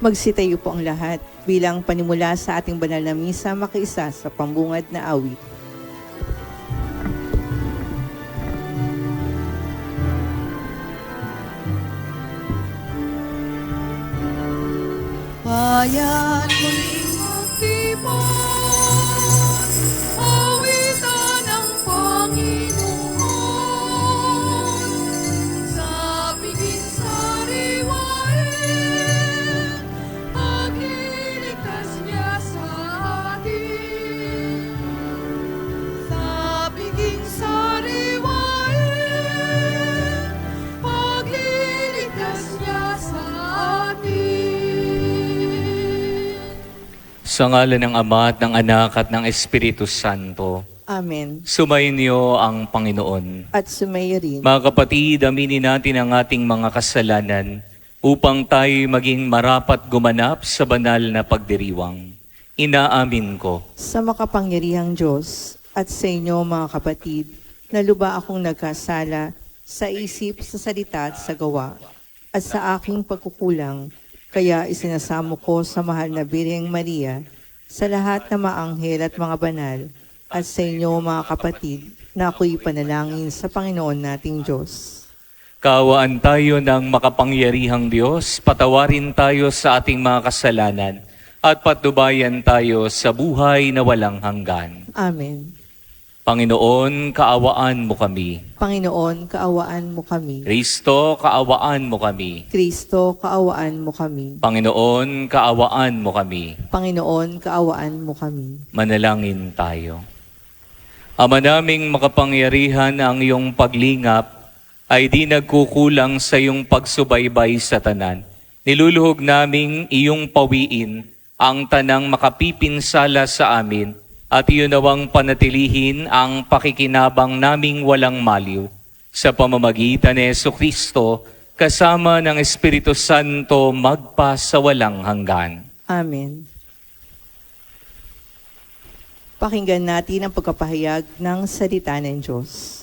Magsitayo po ang lahat bilang panimula sa ating banal na misa, makiisa sa pambungad na awit. Bayan muling magtipon, awitan ang Panginoon. Sa biging sariwain, pagliligtas niya sa atin. Sa biging sariwain, pagliligtas niya sa atin. Sa ngalan ng Ama at ng Anak at ng Espiritu Santo, Amen. sumainyo ang Panginoon. At sumayo rin. Mga kapatid, aminin natin ang ating mga kasalanan upang tayo maging marapat gumanap sa banal na pagdiriwang. Inaamin ko. Sa makapangyarihang Diyos at sa inyo mga kapatid, naluba akong nagkasala sa isip, sa salita at sa gawa, at sa aking pagkukulang. Kaya isinasamo ko sa mahal na Birheng Maria, sa lahat ng mga anghel at mga banal, at sa inyo mga kapatid, na ako'y panalangin sa Panginoon nating Diyos. Kaawaan tayo ng makapangyarihang Diyos, patawarin tayo sa ating mga kasalanan, at patnubayan tayo sa buhay na walang hanggan. Amen. Panginoon, kaawaan mo kami. Panginoon, kaawaan mo kami. Kristo, kaawaan mo kami. Kristo, kaawaan mo kami. Panginoon, kaawaan mo kami. Panginoon, kaawaan mo kami. Manalangin tayo. Ama naming makapangyarihan, ang iyong paglingap ay di nagkukulang sa iyong pagsubaybay sa tanan. Niluluhog naming iyong pawiin ang tanang makapipinsala sa amin at iyon nawang panatilihin ang pakikinabang naming walang maliw sa pamamagitan ni Jesucristo kasama ng Espiritu Santo magpa sa walang hanggan. Amen. Pakinggan natin ang pagpapahayag ng salita ng Diyos.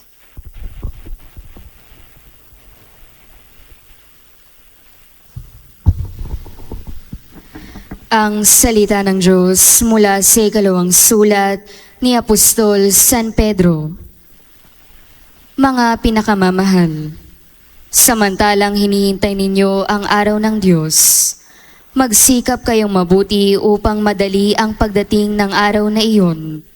Ang salita ng Diyos mula sa ikalawang sulat ni Apostol San Pedro. Mga pinakamamahal, samantalang hinihintay ninyo ang araw ng Diyos, magsikap kayong mabuti upang madali ang pagdating ng araw na iyon,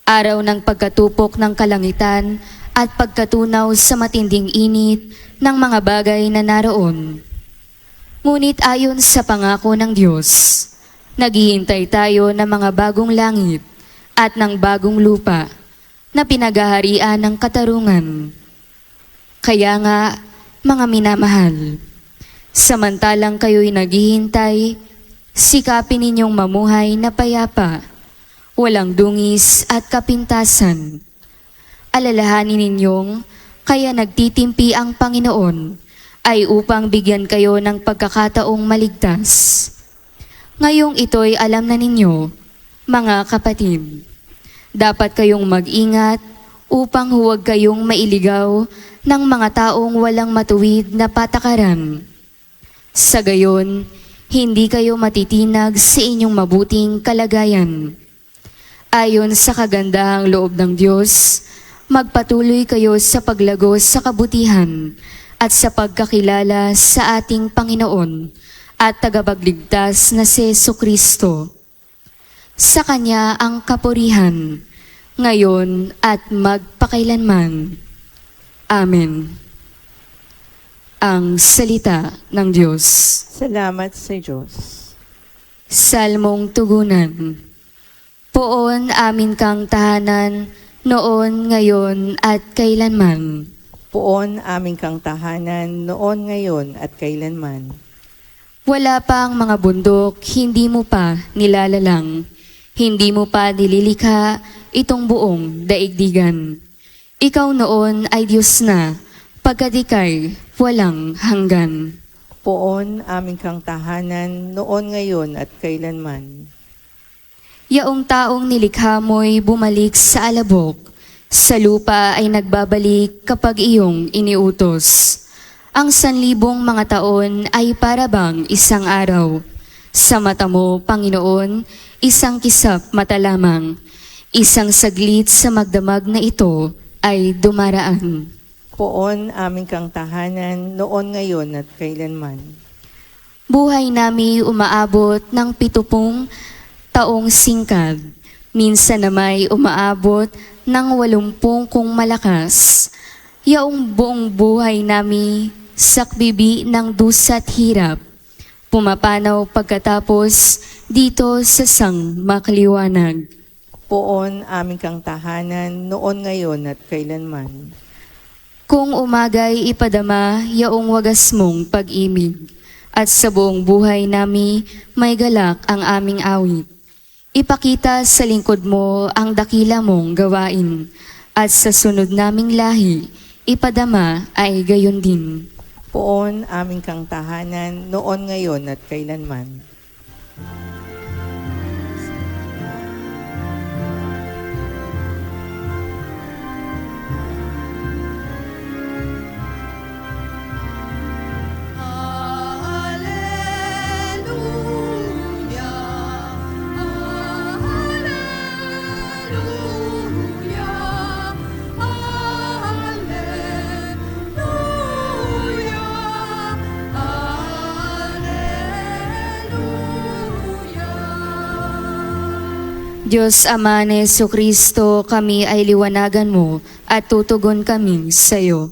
araw ng pagkatupok ng kalangitan at pagkatunaw sa matinding init ng mga bagay na naroon. Ngunit ayon sa pangako ng Diyos, naghihintay tayo ng mga bagong langit at ng bagong lupa na pinaghaharian ng katarungan. Kaya nga, mga minamahal, samantalang kayo'y naghihintay, sikapin ninyong mamuhay na payapa, walang dungis at kapintasan. Alalahanin ninyong kaya nagtitimpi ang Panginoon ay upang bigyan kayo ng pagkakataong maligtas. Ngayong ito'y alam na ninyo, mga kapatid, dapat kayong mag-ingat upang huwag kayong mailigaw ng mga taong walang matuwid na patakaran. Sa gayon, hindi kayo matitinag sa inyong mabuting kalagayan. Ayon sa kagandahang loob ng Diyos, magpatuloy kayo sa paglago sa kabutihan at sa pagkakilala sa ating Panginoon at tagapagligtas na si Jesucristo. Sa Kanya ang kapurihan, ngayon at magpakailanman. Amen. Ang salita ng Diyos. Salamat sa Diyos. Salmong tugunan. Poon amin kang tahanan, noon, ngayon at kailanman. Poon aming kang tahanan, noon, ngayon, at kailanman. Wala pa ang mga bundok, hindi mo pa nilalalang. Hindi mo pa nililikha itong buong daigdigan. Ikaw noon ay Diyos na, pagkat ika'y walang hanggan. Poon aming kang tahanan, noon, ngayon, at kailanman. Yaong taong nilikha mo'y bumalik sa alabok, sa lupa ay nagbabalik kapag iyong iniutos. Ang 1,000 mga taon ay para bang isang araw. Sa mata mo, Panginoon, isang kisap mata lamang, isang saglit sa magdamag na ito ay dumaraan. Poon aming kang tahanan, noon, ngayon at kailanman. Buhay nami umaabot ng 70 taong singkad. Minsan na may umaabot ng 80 kung malakas. Yaong buong buhay nami sakbibi ng dusa't hirap. Pumapanaw pagkatapos dito sa sang makaliwanag. Poon aming kang tahanan, noon, ngayon at kailanman. Kung umagay ipadama yaong wagas mong pag-ibig, at sa buong buhay nami may galak ang aming awit. Ipakita sa lingkod mo ang dakila mong gawain, at sa sunod naming lahi, ipadama ay gayon din. Poon aming kang tahanan, noon, ngayon at kailanman. Alleluia, alleluia, alleluia, alleluia. Diyos Ama ni Jesucristo, kami ay liwanagan mo at tutugon kami sa iyo.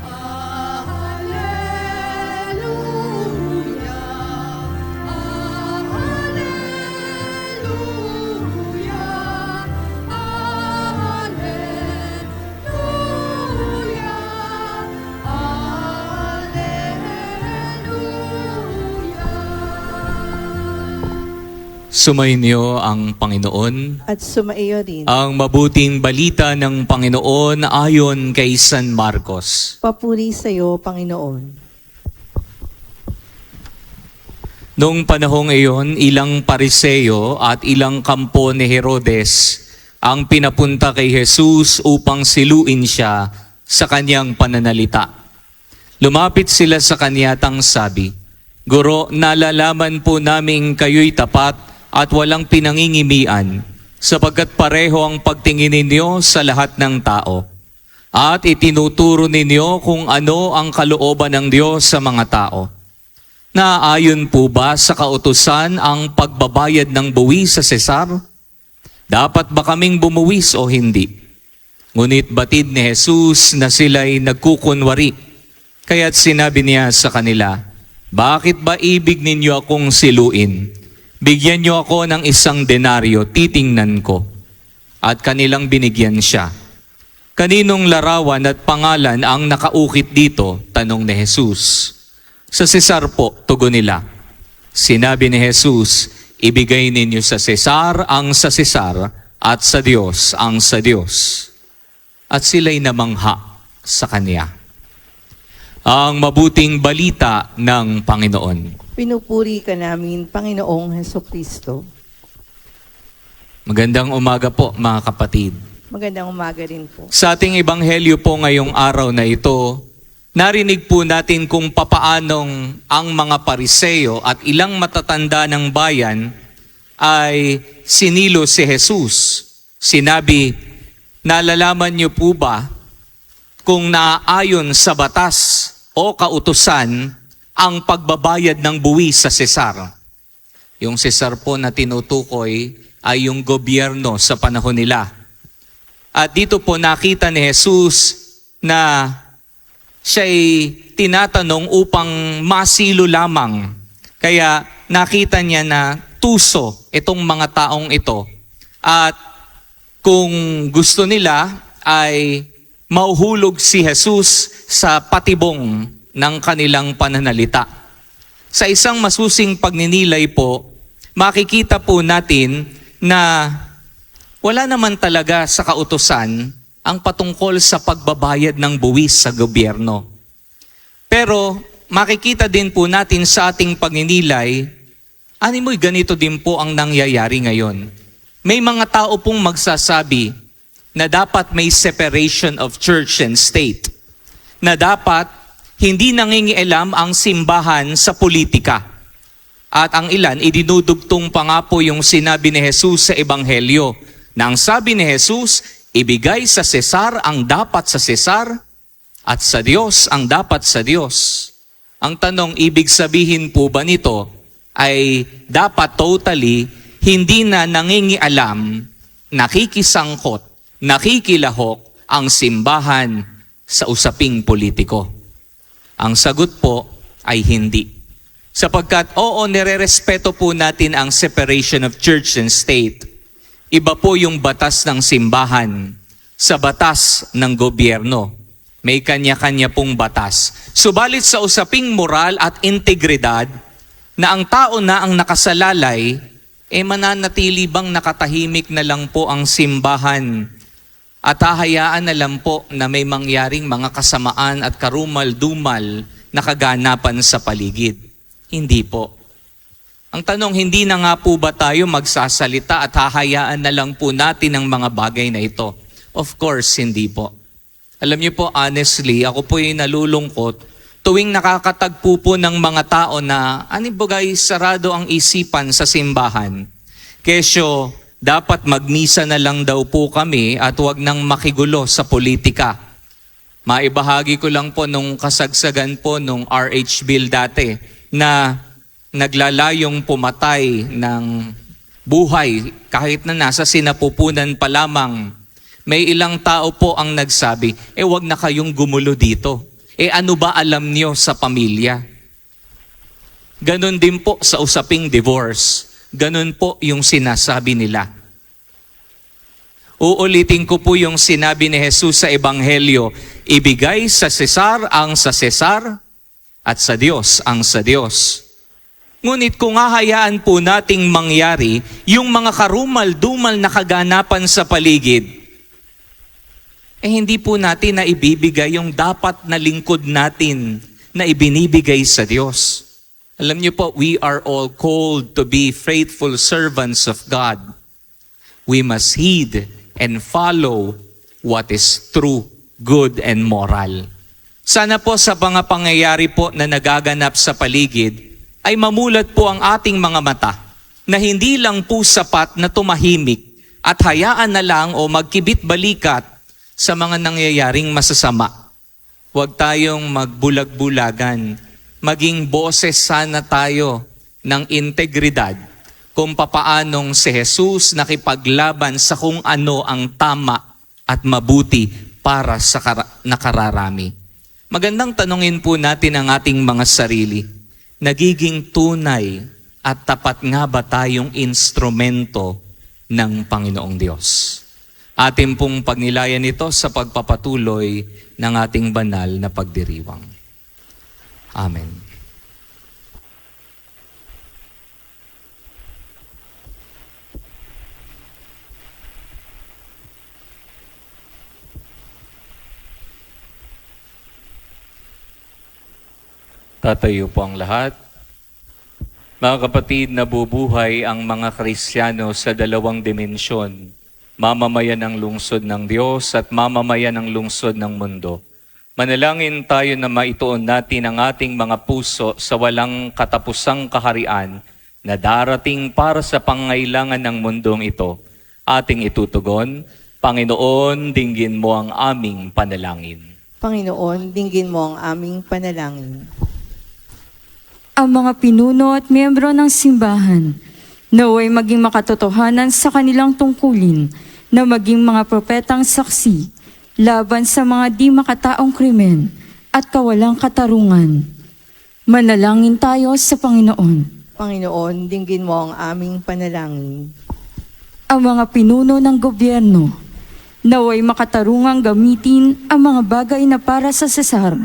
Alleluia, alleluia, alleluia, alleluia. Sumainyo ang Panginoon. At sumaiyo rin. Ang mabuting balita ng Panginoon ayon kay San Marcos. Papuri sa iyo, Panginoon. Noong panahong iyon, ilang pariseo at ilang kampo ni Herodes ang pinapunta kay Jesus upang siluin siya sa kanyang pananalita. Lumapit sila sa kanya at ang sabi, "Guro, nalalaman po namin kayo'y tapat at walang pinangingimian, sapagkat pareho ang pagtingin ninyo sa lahat ng tao. At itinuturo ninyo kung ano ang kalooban ng Diyos sa mga tao. Naayon po ba sa kautusan ang pagbabayad ng buwis sa Sesar? Dapat ba kaming bumuwis o hindi?" Ngunit batid ni Jesus na sila'y nagkukunwari. Kaya't sinabi niya sa kanila, "Bakit ba ibig ninyo akong siluin? Bigyan niyo ako ng 1 denaryo, titingnan ko." At kanilang binigyan siya. "Kaninong larawan at pangalan ang nakaukit dito?" tanong ni Jesus. "Sa Sesar po," tugon nila. Sinabi ni Jesus, "Ibigay ninyo sa Sesar ang sa Sesar at sa Diyos ang sa Diyos." At sila'y namangha sa Kanya. Ang mabuting balita ng Panginoon. Pinupuri ka namin, Panginoong Hesukristo. Magandang umaga po mga kapatid. Magandang umaga rin po. Sa ating ebanghelyo po ngayong araw na ito, narinig po natin kung papaanong ang mga pariseo at ilang matatanda ng bayan ay sinilo si Jesus. Sinabi, "Nalalaman niyo po ba kung naaayon sa batas o kautusan ang pagbabayad ng buwis sa Sesar?" Yung Sesar po na tinutukoy ay yung gobyerno sa panahon nila. At dito po nakita ni Jesus na siya'y tinatanong upang masilo lamang. Kaya nakita niya na tuso itong mga taong ito. At kung gusto nila ay mauhulog si Jesus sa patibong ng kanilang pananalita. Sa isang masusing pagninilay po, makikita po natin na wala naman talaga sa kautusan ang patungkol sa pagbabayad ng buwis sa gobyerno. Pero makikita din po natin sa ating pagninilay, animoy ganito din po ang nangyayari ngayon. May mga tao pong magsasabi, na dapat may separation of church and state, na dapat hindi nangingialam ang simbahan sa politika. At ang ilan, idinudugtong pa nga po yung sinabi ni Jesus sa Ebanghelyo, na ang sabi ni Jesus, ibigay sa Cesar ang dapat sa Cesar at sa Diyos ang dapat sa Diyos. Ang tanong, ibig sabihin po ba nito ay dapat totally hindi na nangingialam, nakikisangkot, nakikilahok ang simbahan sa usaping politiko? Ang sagot po ay hindi. Sapagkat oo, nirerespeto po natin ang separation of church and state. Iba po yung batas ng simbahan sa batas ng gobyerno. May kanya-kanya pong batas. Subalit sa usaping moral at integridad, na ang tao na ang nakasalalay, mananatili bang nakatahimik na lang po ang simbahan at hahayaan na lang po na may mangyaring mga kasamaan at karumal-dumal na kaganapan sa paligid? Hindi po. Ang tanong, hindi na nga po ba tayo magsasalita at hahayaan na lang po natin ang mga bagay na ito? Of course, hindi po. Alam niyo po, honestly, ako po yung nalulungkot tuwing nakakatagpo po ng mga tao na anibagay sarado ang isipan sa simbahan. Kesyo, dapat magmisa na lang daw po kami at huwag nang makigulo sa politika. Maibahagi ko lang po nung kasagsagan po nung RH bill dati na naglalayong pumatay ng buhay kahit na nasa sinapupunan pa lamang. May ilang tao po ang nagsabi, wag na kayong gumulo dito. Ano ba alam niyo sa pamilya? Ganon din po sa usaping divorce. Ganon po yung sinasabi nila. Uulitin ko po yung sinabi ni Jesus sa Ebanghelyo, ibigay sa Cesar ang sa Cesar at sa Diyos ang sa Diyos. Ngunit kung hahayaan po nating mangyari yung mga karumal-dumal na kaganapan sa paligid, hindi po natin na ibibigay yung dapat na lingkod natin na ibinibigay sa Diyos. Alam niyo po, we are all called to be faithful servants of God. We must heed and follow what is true, good, and moral. Sana po sa mga pangyayari po na nagaganap sa paligid ay mamulat po ang ating mga mata na hindi lang po sapat na tumahimik at hayaan na lang o magkibit balikat sa mga nangyayaring masasama. Huwag tayong magbulag-bulagan. Maging boses sana tayo ng integridad kung papaanong si Jesus nakipaglaban sa kung ano ang tama at mabuti para sa nakararami. Magandang tanungin po natin ang ating mga sarili. Nagiging tunay at tapat nga ba tayong instrumento ng Panginoong Diyos? Atin pong pagnilayan ito sa pagpapatuloy ng ating banal na pagdiriwang. Amen. Tatayo po ang lahat. Mga kapatid, nabubuhay ang mga Kristiyano sa dalawang dimensyon. Mamamayan ng lungsod ng Diyos at mamamayan ng lungsod ng mundo. Manalangin tayo na maituon natin ang ating mga puso sa walang katapusang kaharian na darating para sa pangailangan ng mundong ito. Ating itutugon, Panginoon, dinggin mo ang aming panalangin. Panginoon, dinggin mo ang aming panalangin. Ang mga pinuno at miyembro ng simbahan, naway maging makatotohanan sa kanilang tungkulin na maging mga propetang saksi laban sa mga di makataong krimen at kawalang katarungan. Manalangin tayo sa Panginoon. Panginoon, dinggin mo ang aming panalangin. Ang mga pinuno ng gobyerno, naway makatarungang gamitin ang mga bagay na para sa Cesar.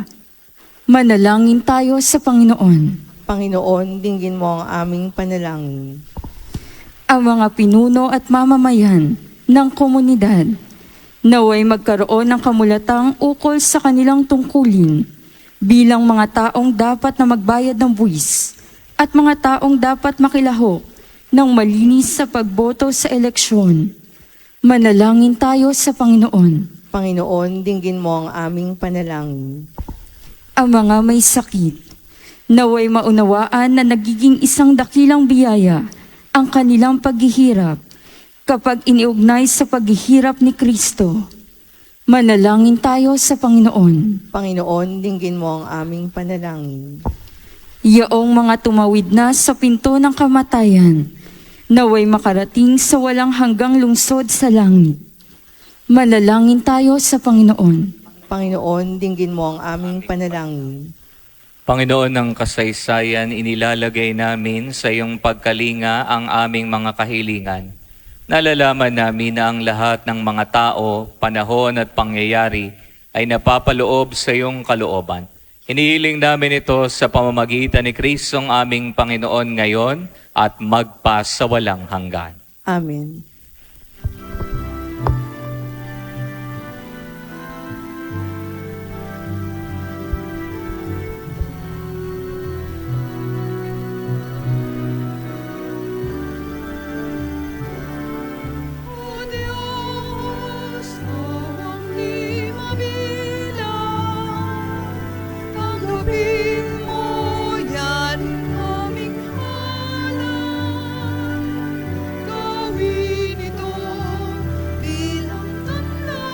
Manalangin tayo sa Panginoon. Panginoon, dinggin mo ang aming panalangin. Ang mga pinuno at mamamayan ng komunidad, naway magkaroon ng kamulatang ukol sa kanilang tungkulin bilang mga taong dapat na magbayad ng buwis at mga taong dapat makilahok ng malinis sa pagboto sa eleksyon. Manalangin tayo sa Panginoon. Panginoon, dinggin mo ang aming panalangin. Ang mga may sakit, naway maunawaan na nagiging isang dakilang biyaya ang kanilang paghihirap kapag iniugnay sa paghihirap ni Kristo. Manalangin tayo sa Panginoon. Panginoon, dinggin mo ang aming panalangin. Yaong mga tumawid na sa pinto ng kamatayan, naway makarating sa walang hanggang lungsod sa langit. Manalangin tayo sa Panginoon. Panginoon, dinggin mo ang aming panalangin. Panginoon ng kasaysayan, inilalagay namin sa iyong pagkalinga ang aming mga kahilingan. Nalalaman namin na ang lahat ng mga tao, panahon at pangyayari ay napapaloob sa iyong kalooban. Hinihiling namin ito sa pamamagitan ni Kristong aming Panginoon ngayon at magpasawalang hanggan. Amen. O Diyos, nawang di mabilang, tanggapin mo yan aming halal. Gawin ito bilang tanda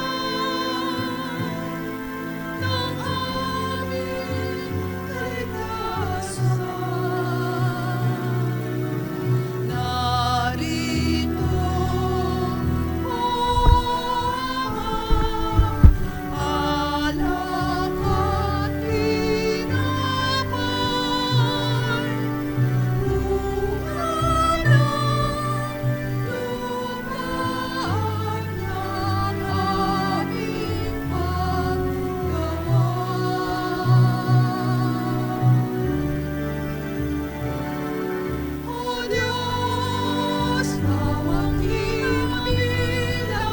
ng aming kaligtasan. Narito alak at tinapay, bunga ng aming paggawa. O Diyos, nawang di mabilang,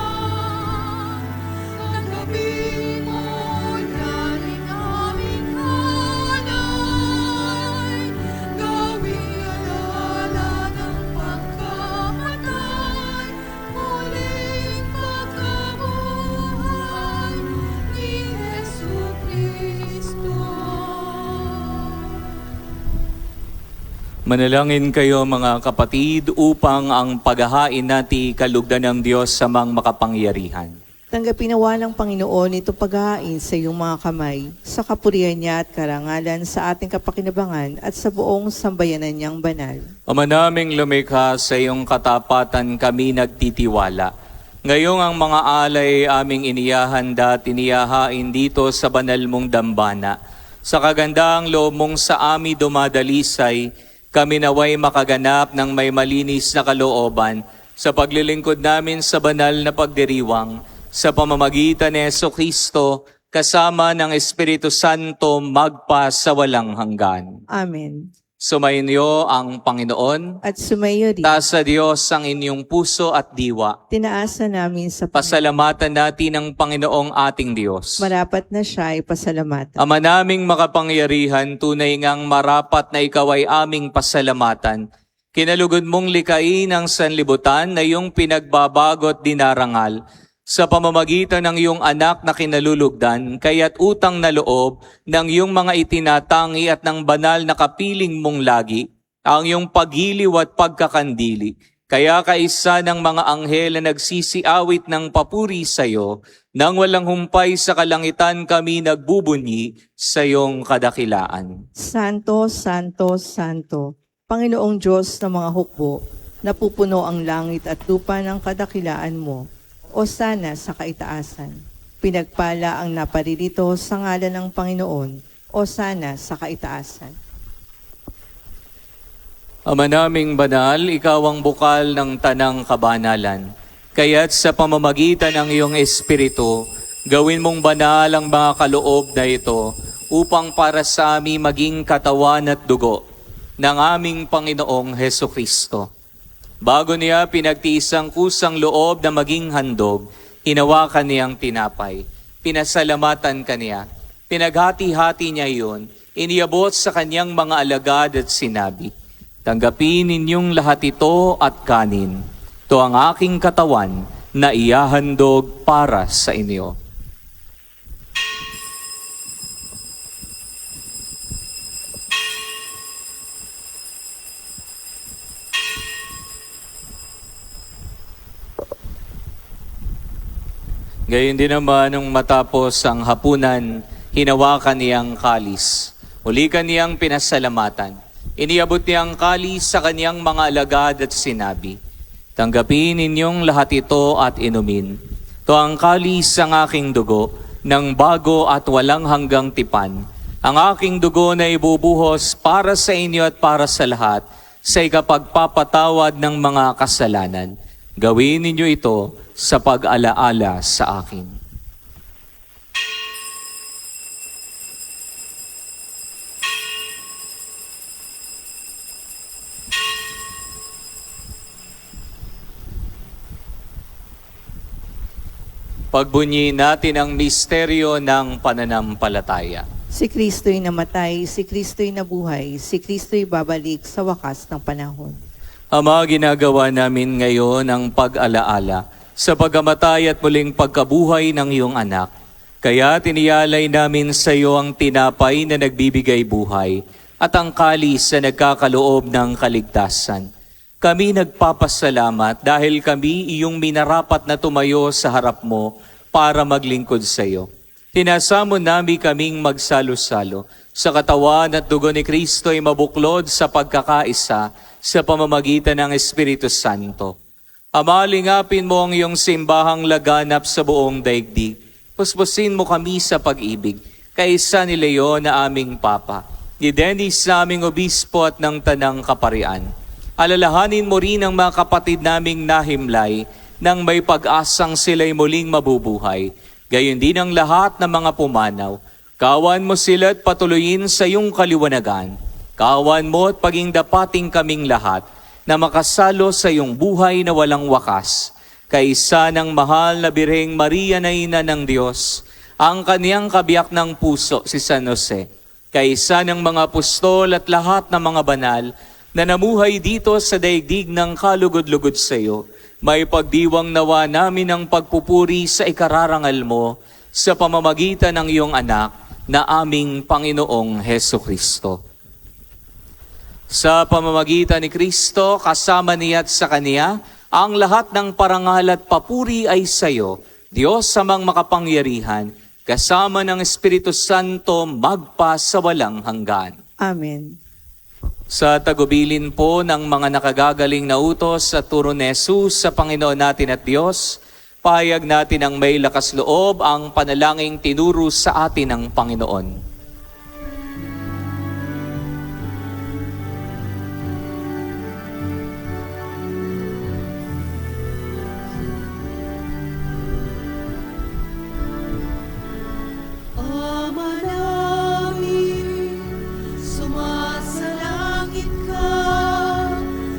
tanggapin mo yan aming halay. Gawing alala ng pagkamatay, muling pagkabuhay ni Jesucristo. Manalangin kayo mga kapatid upang ang paghahain nati kalugdan ng Diyos sa mga makapangyarihan. Tanggapin nawa ng Panginoon ito paghahain sa iyong mga kamay, sa kapurihan niya at karangalan sa ating kapakinabangan at sa buong sambayanan niyang banal. Ama naming lumikha, sa iyong katapatan kami nagtitiwala. Ngayong ang mga alay aming iniyahanda at iniyahain dito sa banal mong dambana. Sa kagandahang loob mong sa amin dumadalisay, kami naway makaganap ng may malinis na kalooban sa paglilingkod namin sa banal na pagdiriwang, sa pamamagitan ni Jesucristo, kasama ng Espiritu Santo magpa sa walang hanggan. Amen. Sumainyo ang Panginoon, At sumayo rin, taas sa Diyos ang inyong puso at diwa. tinaasa namin sa Pasalamatan natin ang Panginoong ating Diyos. marapat na siya ay pasalamatan. Ama naming makapangyarihan, tunay ngang marapat na ikaw ay aming pasalamatan. Kinalugod mong likain ang sanlibutan na iyong pinagbabago at dinarangal sa pamamagitan ng iyong anak na kinalulugdan, kaya't utang na loob ng iyong mga itinatangi at ng banal na kapiling mong lagi, ang iyong paghiliw at pagkakandili. Kaya kaisa ng mga anghel na nagsisiawit ng papuri sa iyo, nang walang humpay sa kalangitan kami nagbubunyi sa iyong kadakilaan. Santo, Santo, Santo, Panginoong Diyos ng mga hukbo, napupuno ang langit at lupa ng kadakilaan mo. O sana sa kaitaasan. Pinagpala ang naparirito sa ngalan ng Panginoon. O sana sa kaitaasan. Ama naming banal, ikaw ang bukal ng tanang kabanalan. Kaya't sa pamamagitan ng iyong Espiritu, gawin mong banal ang mga kaloob na ito upang para sa amin maging katawan at dugo ng aming Panginoong Jesucristo. Bago niya pinagtiis ang kusang loob na maging handog, hinawakan niyang tinapay. Pinasalamatan kaniya. Pinaghati-hati niya iyon. Iniabot sa kanyang mga alagad at sinabi, "Tanggapin ninyong lahat ito at kanin. Ito ang aking katawan na ihahandog para sa inyo. Gayon din naman nung matapos ang hapunan, hinawakan niyang kalis. Muli kaniyang pinasalamatan. Iniabot niyang kalis sa kaniyang mga alagad at sinabi, "Tanggapin ninyong lahat ito at inumin. Ito ang kalis ng aking dugo, ng bago at walang hanggang tipan. Ang aking dugo na ibubuhos para sa inyo at para sa lahat, sa ikapagpapatawad ng mga kasalanan. Gawin ninyo ito sa pag-alaala sa akin." Pagbunyi natin ang misteryo ng pananampalataya. Si Kristo'y namatay, si Kristo'y nabuhay, si Kristo'y babalik sa wakas ng panahon. Ama, ginagawa namin ngayon ang pag-alaala sa pagkamatay at muling pagkabuhay ng iyong anak. Kaya tiniyalay namin sa iyo ang tinapay na nagbibigay buhay at ang kalis na nagkakaloob ng kaligtasan. Kami nagpapasalamat dahil kami iyong minarapat na tumayo sa harap mo para maglingkod sa iyo. Tinasamo namin kaming magsalo-salo sa katawan at dugo ni Kristo ay mabuklod sa pagkakaisa sa pamamagitan ng Espiritu Santo. Ama, lingapin mo ang iyong simbahang laganap sa buong daigdig. Puspusin mo kami sa pag-ibig, kaisa ni Leon na aming Papa, ni Dennis na aming Obispo at ng Tanang Kaparian. Alalahanin mo rin ang mga kapatid naming nahimlay nang may pag-asang sila'y muling mabubuhay. Gayon din ang lahat ng mga pumanaw. Kawan mo sila at patuloyin sa iyong kaliwanagan. Kawan mo at paging dapating kaming lahat na makasalo sa iyong buhay na walang wakas. Kaisa ng mahal na Birheng Maria na Ina ng Diyos, ang kaniyang kabiyak ng puso si San Jose. Kaisa ng mga apostol at lahat ng mga banal na namuhay dito sa daigdig ng kalugod-lugod sa iyo, may pagdiwang nawa namin ang pagpupuri sa ikararangal mo sa pamamagitan ng iyong anak na aming Panginoong Hesukristo. Sa pamamagitan ni Kristo, kasama niya at sa Kaniya, ang lahat ng parangal at papuri ay sa iyo, Diyos samang makapangyarihan, kasama ng Espiritu Santo magpa sa walang hanggan. Amen. Sa tagubilin po ng mga nakagagaling na utos sa turo ni Jesus sa Panginoon natin at Diyos, pahayag natin ang may lakas loob ang panalangin tinuro sa atin ng Panginoon. Ama namin, sumasalangit ka,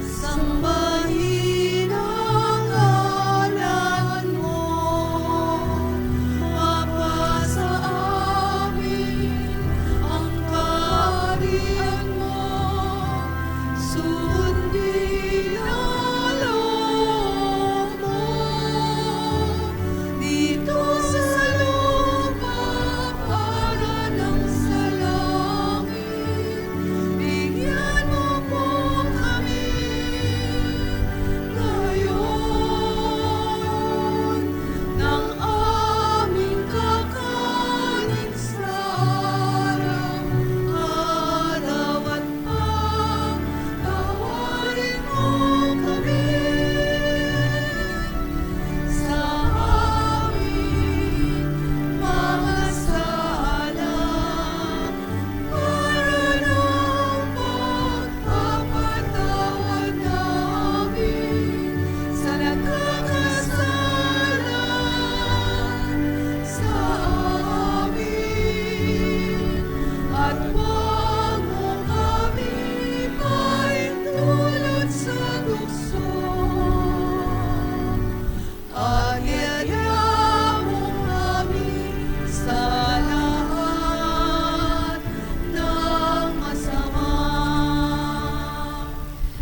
sambahin ang ngalan mo. Mapasa amin ang kaharian mo, sundin ang loob mo. Dito sa lupa para ng sa langit, bigyan mo po kami ngayon ng aming kakanin sa araw-araw at pagtawarin mo kami sa aming mga sala, para ng pagpapatawad namin sa nagkakasala sa amin. At huwag mo kami maintulot sa tukso, anyaya mo kami sa lahat ng masama.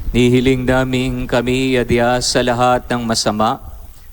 Nihiling namin kami adya sa lahat ng masama,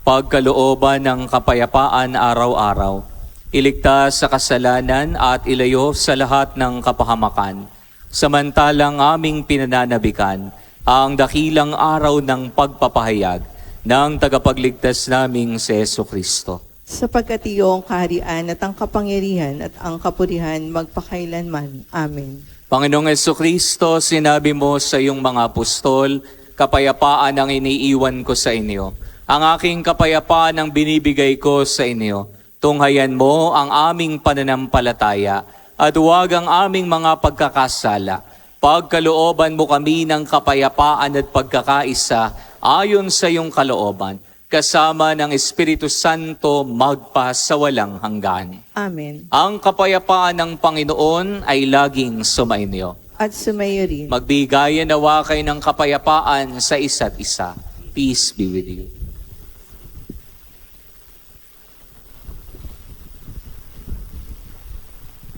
pagkalooban ng kapayapaan araw-araw, iligtas sa kasalanan at ilayo sa lahat ng kapahamakan, samantalang aming pinananabikan ang dakilang araw ng pagpapahayag ng tagapagligtas naming si Jesucristo. Sapagkat iyo ang kaharian at ang kapangyarihan at ang kapurihan magpakailanman. Amen. Panginoong Jesucristo, sinabi mo sa iyong mga apostol, kapayapaan ang iniiwan ko sa inyo. Ang aking kapayapaan ang binibigay ko sa inyo. Tunghayan mo ang aming pananampalataya at huwag ang aming mga pagkakasala. Pagkalooban mo kami ng kapayapaan at pagkakaisa ayon sa iyong kalooban, kasama ng Espiritu Santo magpa sa walang hanggan. Amen. Ang kapayapaan ng Panginoon ay laging sumainyo. At sumayo rin. Magbigayan nawa kayo ng kapayapaan sa isa't isa. Peace be with you.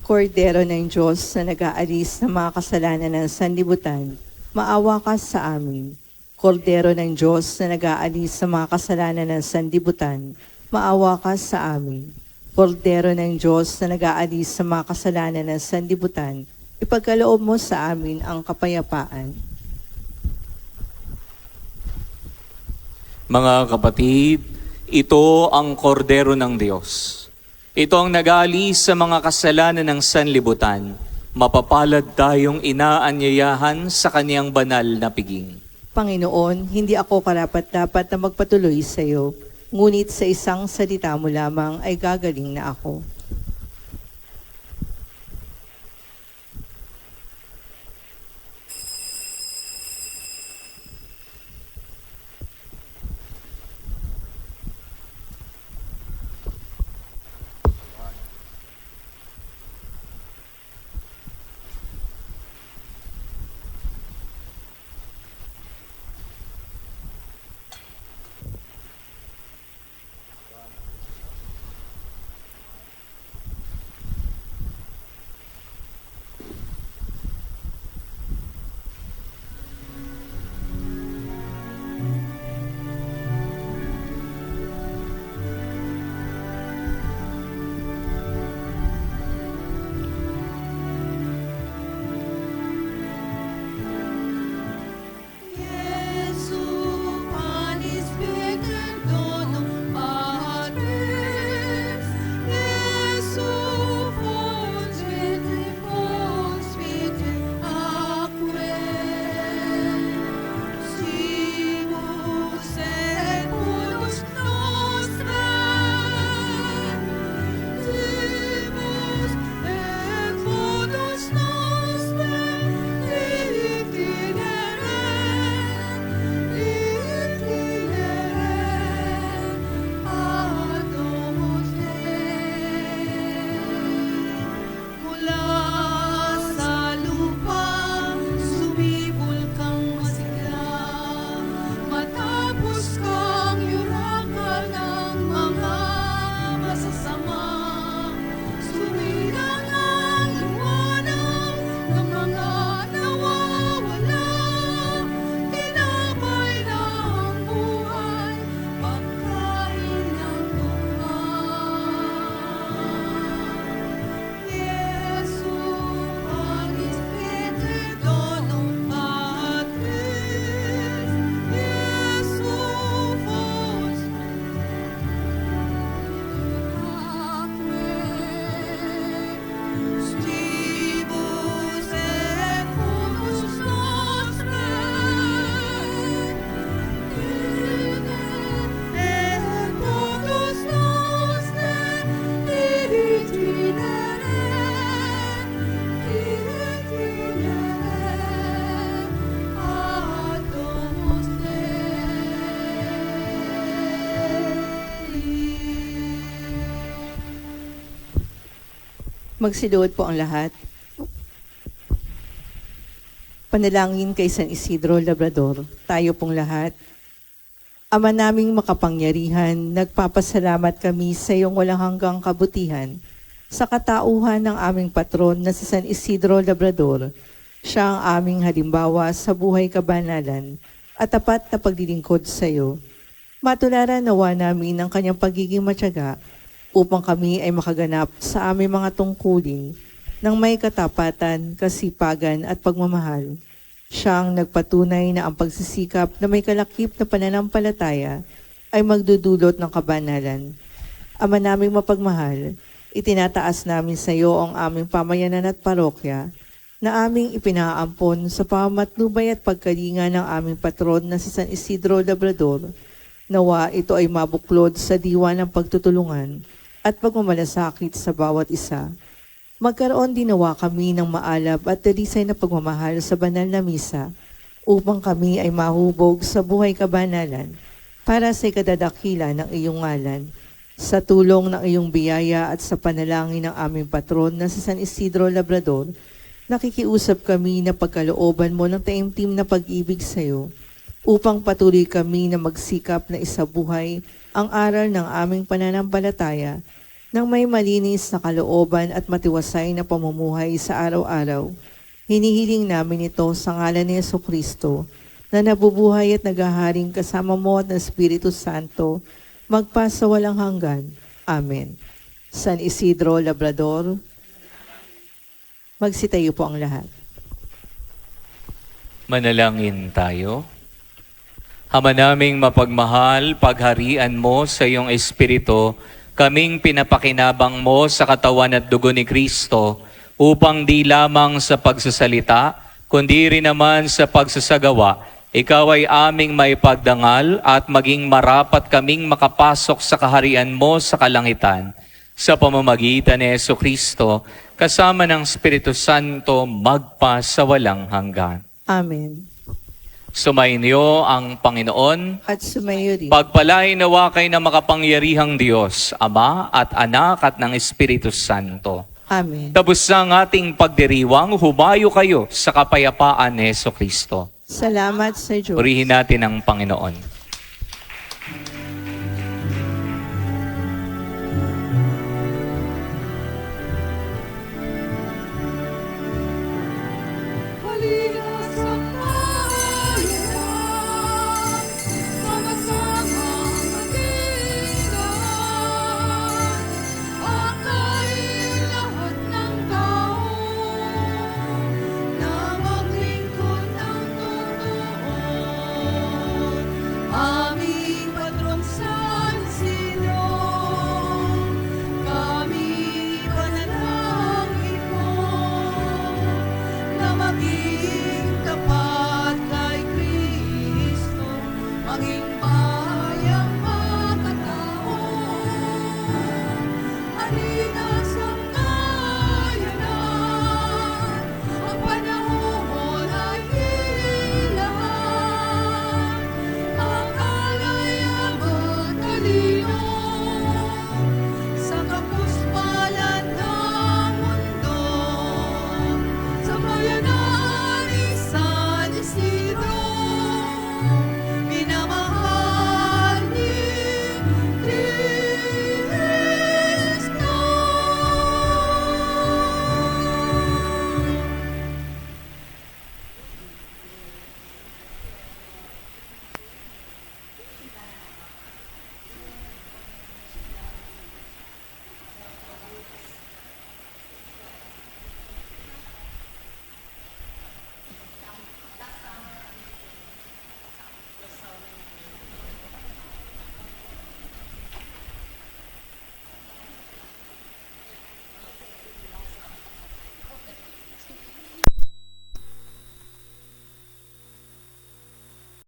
Kordero ng Diyos na nag-aalis ng mga kasalanan ng sanlibutan, maawa ka sa amin. Kordero ng Diyos na nag-aalis sa mga kasalanan ng sanlibutan, maawa ka sa amin. Kordero ng Diyos na nag-aalis sa mga kasalanan ng sanlibutan, ipagkaloob mo sa amin ang kapayapaan. Mga kapatid, ito ang kordero ng Diyos. Ito ang nag-aalis sa mga kasalanan ng sanlibutan. Mapapalad tayong inaanyayahan sa kaniyang banal na piging. Panginoon, hindi ako karapat-dapat na magpatuloy sa iyo, ngunit sa isang salita mo lamang ay gagaling na ako. Jesu, panis peterdono patres. Jesu, fons vite aquae. Simus et pudus nostrae. Simus et pudus nostrae. Mula sa lupa, sumibol kang masigla. Matapos kang yurakan ng mga masasama. Sumilang ang liwanag ng mga nawawala. Tinapay na ang buhay, pagkain ng tuwa. Jesu, panis peterdono patres. Jesu, fons aquae. Stibus et pudus nostrae. Et pudus nostrae divitinere. Ad domus Dei. Magsiluhod po ang lahat. Panalangin kay San Isidro Labrador, tayo pong lahat. Ama naming makapangyarihan, nagpapasalamat kami sa iyong walang hanggang kabutihan sa katauhan ng aming patron na si San Isidro Labrador. Siya ang aming halimbawa sa buhay kabanalan at tapat na paglilingkod sa iyo. Matularan nawa namin ang kanyang pagiging matyaga upang kami ay makaganap sa aming mga tungkulin ng may katapatan, kasipagan at pagmamahal. Siyang nagpatunay na ang pagsisikap na may kalakip na pananampalataya ay magdudulot ng kabanalan. Ama naming mapagmahal, itinataas namin sa iyo ang aming pamayanan at parokya na aming ipinaampon sa pamamatnubay at pagkalinga ng aming patron na si San Isidro Labrador. Nawa ito ay mabuklod sa diwa ng pagtutulungan at pagmamalasakit sa bawat isa. Magkaroon din nawa kami ng maalab at dalisay na pagmamahal sa banal na misa upang kami ay mahubog sa buhay kabanalan para sa ikadadakila ng iyong ngalan. Sa tulong ng iyong biyaya at sa panalangin ng aming patron na si San Isidro Labrador, nakikiusap kami na pagkalooban mo ng taimtim na pag-ibig sa iyo upang patuloy kami na magsikap na isabuhay ang aral ng aming pananampalataya ng may malinis na kalooban at matiwasay na pamumuhay sa araw-araw. Hinihiling namin ito sa ngalan ni Jesucristo na nabubuhay at naghaharing kasama mo at ng Espiritu Santo magpa sa walang hanggan. Amen. San Isidro Labrador, magsitayo po ang lahat. Manalangin tayo. Ama naming mapagmahal, pagharian mo sa iyong Espiritu, kaming pinapakinabang mo sa katawan at dugo ni Kristo upang di lamang sa pagsasalita, kundi rin naman sa pagsasagawa, ikaw ay aming maipagdangal at maging marapat kaming makapasok sa kaharian mo sa kalangitan. Sa pamamagitan ni Jesucristo, kasama ng Espiritu Santo, magpa sa walang hanggan. Amen. Sumainyo ang Panginoon. At sumayo rin. Pagpalain nawa kayo ng makapangyarihang Diyos, Ama at Anak at ng Espiritu Santo. Amen. Tapos ang ating pagdiriwang, humayo kayo sa kapayapaan ni Jesucristo. Salamat sa Diyos. Purihin natin ang Panginoon.